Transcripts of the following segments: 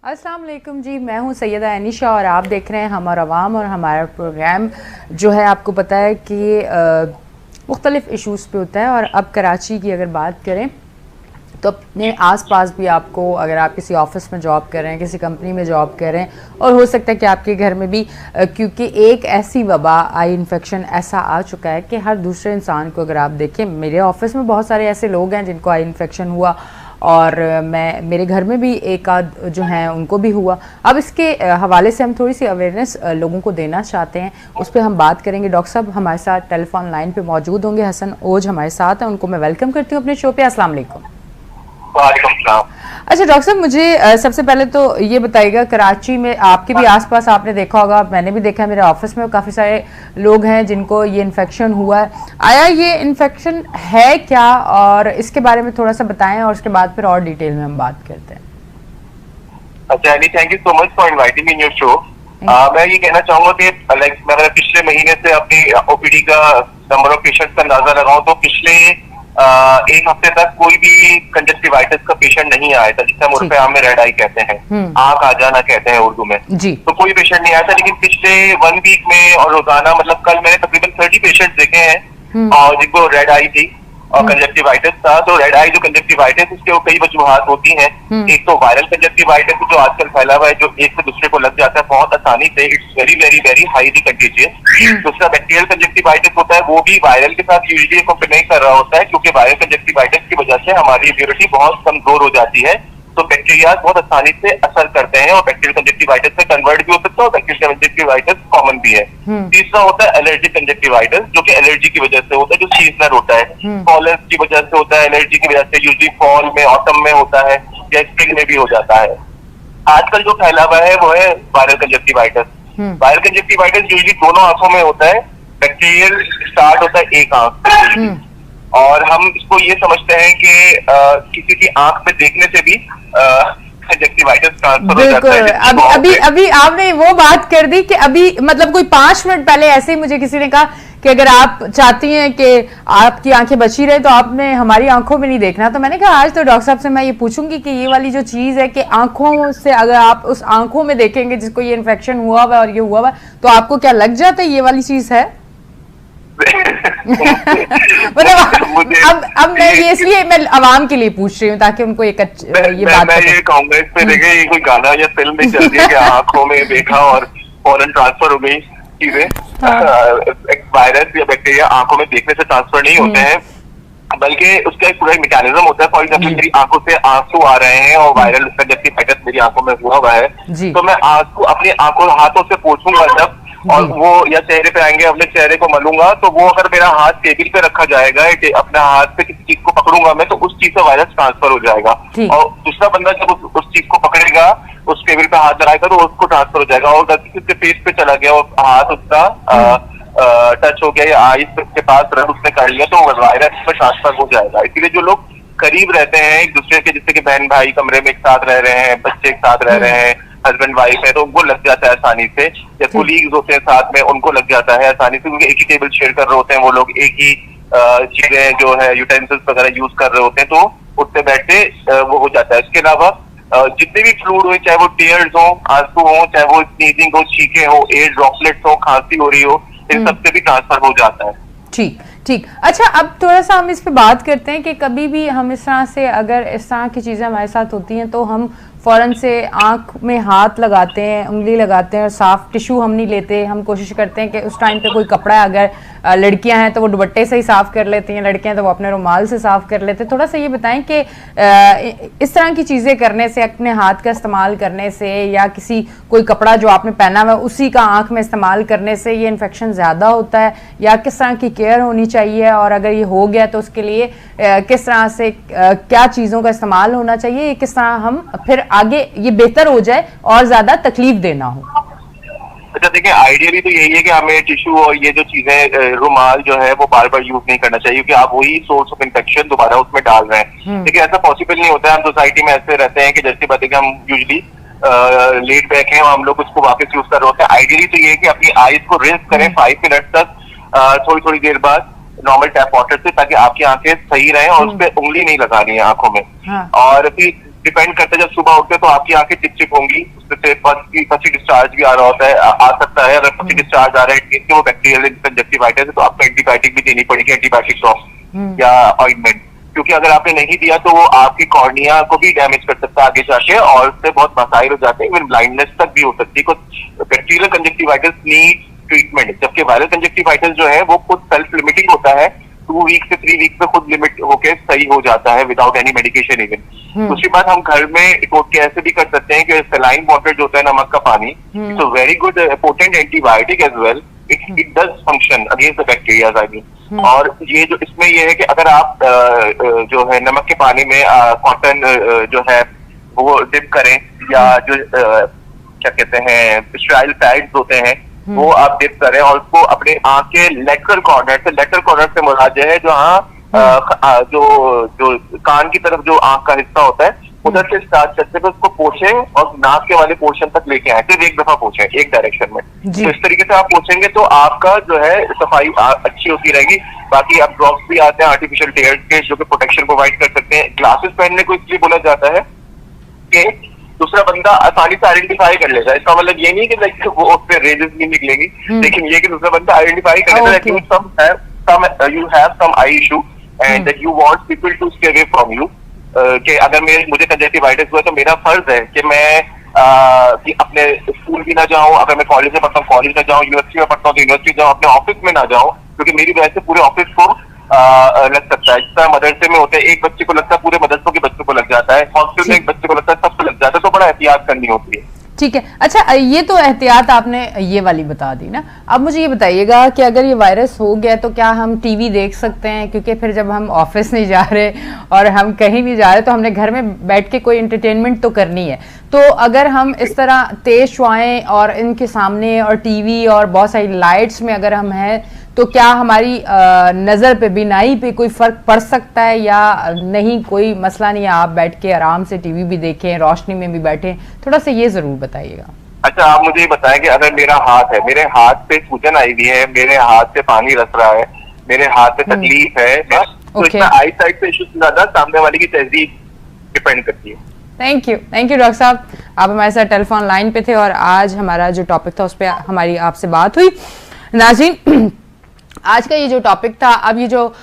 अस्सलाम वालेकुम जी, मैं हूं सैयदा अनीशा और आप देख रहे हैं हमारा आवाम। और हमारा प्रोग्राम जो है आपको पता है कि मुख्तलिफ़ इशूज़ पे होता है। और अब कराची की अगर बात करें तो अपने आसपास भी आपको, अगर आप किसी ऑफिस में जॉब कर रहे हैं, किसी कंपनी में जॉब कर रहे हैं, और हो सकता है कि आपके घर में भी, क्योंकि एक ऐसी वबा आई इन्फेक्शन ऐसा आ चुका है कि हर दूसरे इंसान को, अगर आप देखें, मेरे ऑफिस में बहुत सारे ऐसे लोग हैं जिनको आई इन्फेक्शन हुआ और मेरे घर में भी एक आध जो हैं उनको भी हुआ। अब इसके हवाले से हम थोड़ी सी अवेयरनेस लोगों को देना चाहते हैं, उस पर हम बात करेंगे। डॉक्टर साहब हमारे साथ टेलीफोन लाइन पे मौजूद होंगे, हसन ओज हमारे साथ हैं, उनको मैं वेलकम करती हूँ अपने शो पे। अस्सलाम वालेकुम। अच्छा डॉक्टर साहब, मुझे सबसे पहले तो ये बताइएगा, कराची में आपके भी आसपास आपने देखा होगा, मैंने भी देखा है, मेरे ऑफिस में काफ़ी सारे लोग हैं जिनको ये इन्फेक्शन हुआ है। आया ये इन्फेक्शन है क्या, और इसके बारे में थोड़ा सा बताएं, और उसके बाद फिर और डिटेल में हम बात करते हैं। अच्छा Ali, thank you so much for inviting me in your show. मैं ये कहना चाहूंगा कि मैं पिछले महीने से अपनी ओपीडी का नंबर ऑफ पेशेंट्स का अंदाजा लगाऊं तो पिछले एक हफ्ते तक कोई भी कंजक्टिवाइटिस का पेशेंट नहीं आया था, जिसे हम उर्फ आम में रेड आई कहते हैं, आंख आ जाना कहते हैं उर्दू में। तो कोई पेशेंट नहीं आया था, लेकिन पिछले 1 वीक में और रोजाना, मतलब कल मैंने तकरीबन 30 पेशेंट देखे हैं और जिनको रेड आई थी और कंजक्टिवाइटिस था। तो रेड आई जो कंजक्टिवाइटिस, उसके कई वजूहात होती हैं। एक तो वायरल कंजक्टिवाइटिस जो आजकल फैला हुआ है, जो एक से दूसरे को लग जाता है बहुत आसानी से, it's very very very highly contagious. दूसरा बैक्टीरियल कंजक्टिवाइटिस होता है, वो भी वायरल के साथ यूजुअली कॉम्बिनेट कर रहा होता है, क्योंकि वायरल कंजक्टिवाइटिस की वजह से हमारी इम्यूनिटी बहुत कमजोर हो जाती है, तो बैक्टीरिया बहुत आसानी से असर करते हैं और बैक्टीरियल कंजक्टिवाइटिस में कन्वर्ट भी हो सकता है, और बैक्टीरियल कंजक्टिवाइटिस कॉमन भी है। तीसरा होता है एलर्जिक कंजक्टिवाइटिस, जो कि एलर्जी की वजह से होता है, जो सीजनल होता है, पॉलन की वजह से होता है, एलर्जी की वजह से यूजुअली फॉल में, ऑटम में होता है, या स्प्रिंग में भी हो जाता है। आजकल जो फैला हुआ है वो है viral conjunctivitis. Viral conjunctivitis usually दोनों आंखों में होता है। बैक्टीरियल स्टार्ट होता है एक आंख, और हम इसको ये समझते हैं कि किसी की आंख में देखने से भी कंजक्टिवाइटिस ट्रांसफर हो जाता है। अभी आपने वो बात कर दी कि अभी मतलब कोई 5 मिनट पहले ऐसे ही मुझे किसी ने कहा कि अगर आप चाहती हैं कि आपकी आंखें बची रहे तो आपने हमारी आंखों में नहीं देखना। तो मैंने कहा आज तो डॉक्टर साहब से मैं ये पूछूंगी कि ये वाली जो चीज है कि आंखों से अगर आप उस आंखों में देखेंगे जिसको ये इन्फेक्शन हुआ हुआ और ये हुआ हुआ, तो आपको क्या लग जाता है ये वाली चीज है? मतलब अब मैं ये इसलिए मैं आवाम के लिए पूछ रही हूँ ताकि उनको ये बात मैं ये कहूंगा इस पे देखे, ये कोई गाना या फिल्म में चल रही है कि आंखों में देखा और फौरन ट्रांसफर हो गई चीजें। वायरस या बैक्टीरिया आंखों में देखने से ट्रांसफर नहीं होते हैं, बल्कि उसका एक पूरा मैकेनिज्म होता है। फॉर एग्जाम्पल मेरी आंखों से आंसू आ रहे हैं और वायरल कंजक्टिवाइटिस मेरी आंखों में हुआ है, तो मैं आंसू अपनी आंखों हाथों से पोंछूंगा जब, और वो या चेहरे पे आएंगे, अपने चेहरे को मलूंगा, तो वो अगर मेरा हाथ टेबल पे रखा जाएगा, अपने हाथ पे किसी चीज को पकड़ूंगा मैं, तो उस चीज से वायरस ट्रांसफर हो जाएगा। और दूसरा बंदा जब उस चीज को पकड़ेगा, उस टेबल पे हाथ लगाएगा, तो उसको ट्रांसफर हो जाएगा। और गलती से उसके फेस पे चला गया और हाथ उसका टच हो गया या आईज के पास रब उसने कर लिया, तो वायरस में ट्रांसफर हो जाएगा। इसीलिए जो लोग करीब रहते हैं एक दूसरे के, जैसे कि बहन भाई कमरे में एक साथ रह रहे हैं, बच्चे एक साथ रह रहे हैं, हस्बैंड वाइफ है, तो उनको लग जाता है आसानी से, या कोलीग्स होते हैं साथ में, उनको लग जाता है आसानी से, क्योंकि एक ही टेबल शेयर कर रहे होते हैं वो लोग, एक ही चीजें जो है यूटेंसिल्स वगैरह यूज कर रहे होते हैं, तो उठते बैठते वो हो जाता है। इसके अलावा जितने भी फ्लूइड हो, चाहे वो टीयर्स हो, आंसू हो, चाहे वो स्नीजिंग हो, छींके हो, एयर ड्रॉपलेट्स हो, खांसी हो रही हो, इन सबसे भी ट्रांसफर हो जाता है। ठीक ठीक। अच्छा अब थोड़ा सा हम इस पे बात करते हैं कि कभी भी हम इस तरह से, अगर इस तरह की चीज़ें हमारे साथ होती हैं तो हम फ़ौरन से आँख में हाथ लगाते हैं, उंगली लगाते हैं, और साफ़ टिश्यू हम नहीं लेते। हम कोशिश करते हैं कि उस टाइम पे कोई कपड़ा है, अगर लड़कियां हैं तो वो दुपट्टे से ही साफ़ कर लेती हैं, लड़कियां तो वो अपने रुमाल से साफ़ कर लेते हैं। थोड़ा सा ये बताएं कि इस तरह की चीज़ें करने से, अपने हाथ का इस्तेमाल करने से, या किसी कोई कपड़ा जो आपने पहना हुआ है उसी का आँख में इस्तेमाल करने से ये इन्फेक्शन ज़्यादा होता है, या किस तरह की केयर होनी चाहिए, और अगर ये हो गया तो उसके लिए किस तरह से क्या चीज़ों का इस्तेमाल होना चाहिए, किस तरह हम फिर आगे ये बेहतर हो जाए और ज्यादा तकलीफ देना हो? अच्छा देखिए, आइडियली तो यही है कि हमें टिश्यू और ये जो चीजें, रुमाल जो है वो बार बार यूज नहीं करना चाहिए, क्योंकि आप वही सोर्स ऑफ इन्फेक्शन दोबारा उसमें डाल रहे हैं। लेकिन ऐसा पॉसिबल नहीं होता है। हम सोसाइटी में ऐसे रहते हैं कि जैसी बात है कि हम यूजली लेट बैक हैं और हम लोग उसको वापस यूज कर रहे होते हैं। आइडियली तो ये है कि अपनी आईज को रिंस करें 5 मिनट तक, थोड़ी थोड़ी देर बाद नॉर्मल टैप वाटर से, ताकि आपकी आंखें सही रहें, और उस पर उंगली नहीं लगानी है आंखों में। और फिर डिपेंड करता है, जब सुबह उठते तो आपकी आंखें चिपचिप होंगी, उसमें से पसी डिस्चार्ज भी आ रहा होता है, आ सकता है। अगर पसी डिस्चार्ज आ रहा है वो बैक्टीरियल कंजक्टिवाइटिस है, तो आपको एंटीबायोटिक भी देनी पड़ेगी, एंटीबायोटिक ड्रॉप या ऑइंटमेंट, क्योंकि अगर आपने नहीं दिया तो वो आपकी कॉर्निया को भी डैमेज कर सकता है आगे जाके, और उससे बहुत मसाइल हो जाते हैं, इवन ब्लाइंडनेस तक भी हो सकती है। कुछ बैक्टीरियल कंजक्टिवाइटिस नीड ट्रीटमेंट, जबकि वायरल कंजक्टिवाइटिस जो है वो खुद सेल्फ लिमिटिंग होता है, 2 वीक से 3 वीक में खुद लिमिट होके सही हो जाता है विदाउट एनी मेडिकेशन इवन। दूसरी बात, हम घर में के ऐसे भी कर सकते हैं कि सलाइन वाटर जो होता है, नमक का पानी, it's a very good potent antibiotic as well, it does function against the bacterias I mean. और ये जो इसमें ये है कि अगर आप जो है नमक के पानी में कॉटन जो है वो डिप करें, या जो क्या कहते हैं स्टेराइल पैड्स होते हैं वो आप डिप करें, और उसको अपने आंख के लेटरल कॉर्नर से मुराद है जो कान की तरफ जो आंख का हिस्सा होता है उधर से स्टार्ट करते हुए उसको पोछे और नाक के वाले पोर्शन तक लेके आए, सिर्फ एक दफा पोछे एक डायरेक्शन में। तो इस तरीके से आप पोछेंगे तो आपका जो है सफाई अच्छी होती रहेगी। बाकी आप ड्रॉप्स भी आते हैं आर्टिफिशियल टेयर के जो कि प्रोटेक्शन प्रोवाइड कर सकते हैं। ग्लासेस पहनने को इसलिए बोला जाता है कि दूसरा बंदा आसानी से आइडेंटिफाई कर लेगा। इसका मतलब ये नहीं कि लाइक वो उससे रेजेस नहीं निकलेंगी, लेकिन ये कि दूसरा बंदा आइडेंटिफाई कर लेगा that you have some eye issue and that you want people to stay away from you. कि अगर मुझे कंजक्टिवाइटिस हुआ तो मेरा फर्ज है कि मैं कि अपने स्कूल भी ना जाऊं, अगर मैं कॉलेज में पढ़ता हूँ कॉलेज में जाऊं, यूनिवर्सिटी में पढ़ता हूँ तो यूनिवर्सिटी जाऊं, अपने ऑफिस में ना जाऊं, क्योंकि मेरी वजह से पूरे ऑफिस को लग सकता है। जिस तरह मदरसे में होते हैं, एक बच्चे को लगता है पूरे मदरसों के बच्चों को लग जाता है, हॉस्टल में एक बच्चे को लगता है सबको लग जाता है, तो बड़ा एहतियात करनी होती है। ठीक है, अच्छा ये तो एहतियात आपने ये वाली बता दी ना। अब मुझे ये बताइएगा कि अगर ये वायरस हो गया तो क्या हम टीवी देख सकते हैं? क्योंकि फिर जब हम ऑफिस नहीं जा रहे और हम कहीं नहीं जा रहे तो हमने घर में बैठ के कोई एंटरटेनमेंट तो करनी है। तो अगर हम इस तरह तेज शुआएं और इनके सामने और टीवी और बहुत सारी लाइट्स में अगर हम हैं तो क्या हमारी नज़र पे, बीनाई पे कोई फर्क पड़ सकता है या नहीं? कोई मसला नहीं है, आप बैठ के आराम से टीवी भी देखें, रोशनी में भी बैठें, थोड़ा सा ये जरूर बताइएगा। अच्छा, आप मुझे ये बताएं कि अगर मेरा हाथ है, मेरे हाथ पे सूजन आई हुई है, मेरे हाथ से पानी रस रहा है, मेरे हाथ पे तकलीफ है, तो इसमें आई साइड पे इशू ज्यादा सामने वाले की तहजीब डिपेंड करती है। थैंक यू डॉक्टर साहब, आप हमारे साथ टेलीफोन लाइन पे थे और आज हमारा जो टॉपिक था उस पर हमारी आपसे बात हुई। नाज़रीन, आज का ये जो टॉपिक था, अब ये जो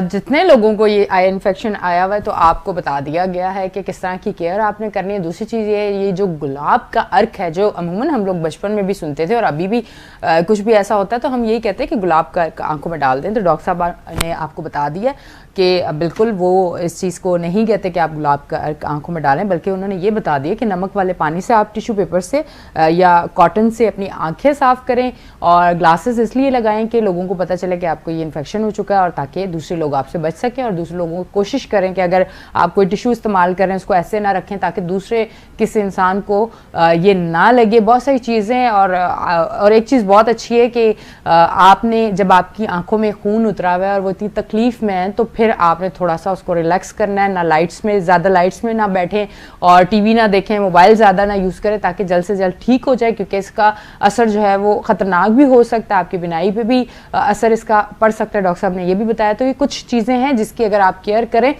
जितने लोगों को ये आई इन्फेक्शन आया हुआ है तो आपको बता दिया गया है कि किस तरह की केयर आपने करनी है। दूसरी चीज़ ये जो गुलाब का अर्क है जो अमूमन हम लोग बचपन में भी सुनते थे और अभी भी कुछ भी ऐसा होता है तो हम यही कहते हैं कि गुलाब का अर्क आंखों में डाल दें। तो डॉक्टर साहब ने आपको बता दिया कि बिल्कुल वो इस चीज़ को नहीं कहते कि आप गुलाब का अर्क आंखों में डालें, बल्कि उन्होंने ये बता दिया कि नमक वाले पानी से आप टिश्यू पेपर से या कॉटन से अपनी आंखें साफ़ करें और ग्लासेस इसलिए लगाएं कि लोगों को पता चले कि आपको ये इन्फेक्शन हो चुका है और ताकि दूसरे लोग आपसे बच सकें। और दूसरे लोगों को कोशिश करें कि अगर आप कोई टिश्यू इस्तेमाल करें उसको ऐसे ना रखें ताकि दूसरे किसी इंसान को ये ना लगे। बहुत सारी चीज़ें और एक चीज़ बहुत अच्छी है कि आपने जब आपकी आंखों में खून उतरा हुआ है और वो इतनी तकलीफ़ में है तो फिर आपने थोड़ा सा उसको रिलैक्स करना है, ना लाइट्स में, ज़्यादा लाइट्स में ना बैठें और टीवी ना देखें, मोबाइल ज़्यादा ना यूज़ करें ताकि जल्द से जल्द ठीक हो जाए, क्योंकि इसका असर जो है वो ख़तरनाक भी हो सकता है, आपकी बीनाई पे भी असर इसका पड़ सकता है। डॉक्टर साहब ने ये भी बताया। तो ये कुछ चीज़ें हैं जिसकी अगर आप केयर करें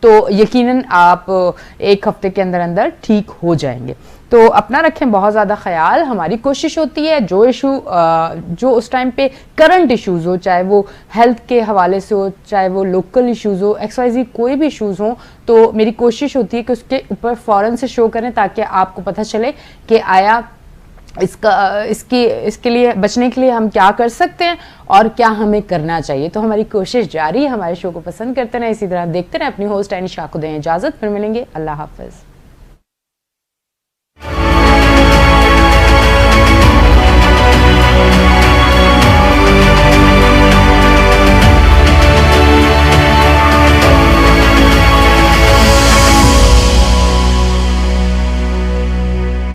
तो यकीनन आप एक हफ्ते के अंदर अंदर ठीक हो जाएंगे। तो अपना रखें बहुत ज़्यादा ख्याल। हमारी कोशिश होती है जो इशू जो उस टाइम पे करंट इश्यूज़ हो, चाहे वो हेल्थ के हवाले से हो, चाहे वो लोकल इश्यूज़ हो, XYZ कोई भी इश्यूज़ हो, तो मेरी कोशिश होती है कि उसके ऊपर फ़ौरन से शो करें ताकि आपको पता चले कि आया इसके लिए बचने के लिए हम क्या कर सकते हैं और क्या हमें करना चाहिए। तो हमारी कोशिश जारी है। हमारे शो को पसंद करते रहें, इसी तरह देखते रहें। अपनी होस्ट एनिशा को दें इजाज़त, फिर मिलेंगे। अल्लाह हाफ़िज़।